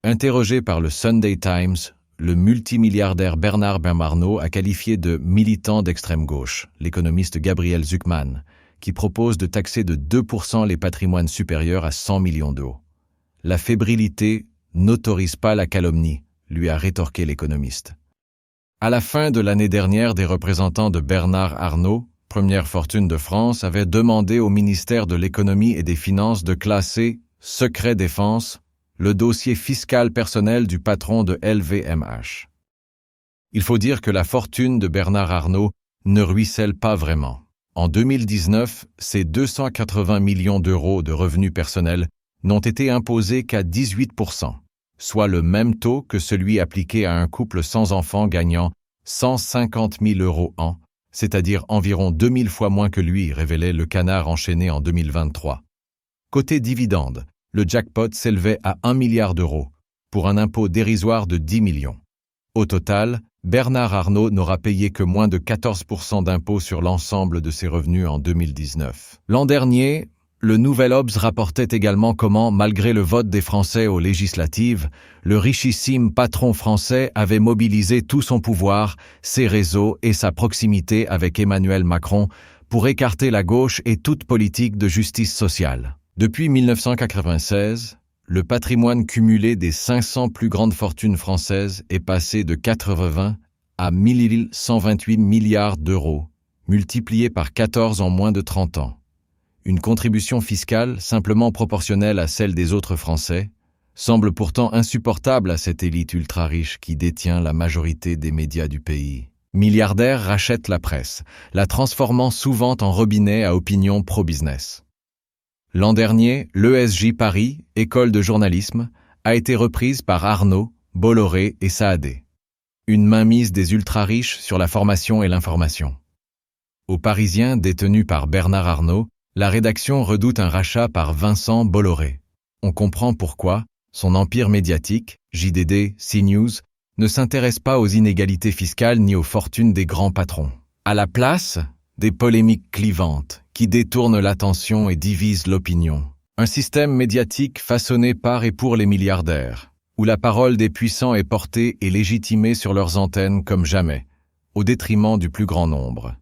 Interrogé par le Sunday Times, le multimilliardaire Bernard Arnault a qualifié de militant d'extrême gauche l'économiste Gabriel Zucman, qui propose de taxer de 2% les patrimoines supérieurs à 100 millions d'euros. La fébrilité n'autorise pas la calomnie, lui a rétorqué l'économiste. À la fin de l'année dernière, des représentants de Bernard Arnault, première fortune de France, avaient demandé au ministère de l'Économie et des Finances de classer « secret défense » le dossier fiscal personnel du patron de LVMH. Il faut dire que la fortune de Bernard Arnault ne ruisselle pas vraiment. En 2019, ces 280 millions d'euros de revenus personnels n'ont été imposés qu'à 18%, soit le même taux que celui appliqué à un couple sans enfant gagnant 150 000 euros an, c'est-à-dire environ 2000 fois moins que lui, révélait le Canard enchaîné en 2023. Côté dividendes, le jackpot s'élevait à 1 milliard d'euros, pour un impôt dérisoire de 10 millions. Au total, Bernard Arnault n'aura payé que moins de 14% d'impôts sur l'ensemble de ses revenus en 2019. L'an dernier, le Nouvel Obs rapportait également comment, malgré le vote des Français aux législatives, le richissime patron français avait mobilisé tout son pouvoir, ses réseaux et sa proximité avec Emmanuel Macron pour écarter la gauche et toute politique de justice sociale. Depuis 1996, le patrimoine cumulé des 500 plus grandes fortunes françaises est passé de 80 à 1128 milliards d'euros, multiplié par 14 en moins de 30 ans. Une contribution fiscale simplement proportionnelle à celle des autres Français semble pourtant insupportable à cette élite ultra-riche qui détient la majorité des médias du pays. Milliardaires rachètent la presse, la transformant souvent en robinet à opinion pro-business. L'an dernier, l'ESJ Paris, école de journalisme, a été reprise par Arnault, Bolloré et Saadé. Une mainmise des ultra-riches sur la formation et l'information. Aux Parisiens détenus par Bernard Arnault, la rédaction redoute un rachat par Vincent Bolloré. On comprend pourquoi son empire médiatique, JDD, CNews, ne s'intéresse pas aux inégalités fiscales ni aux fortunes des grands patrons. À la place, des polémiques clivantes qui détournent l'attention et divisent l'opinion. Un système médiatique façonné par et pour les milliardaires, où la parole des puissants est portée et légitimée sur leurs antennes comme jamais, au détriment du plus grand nombre.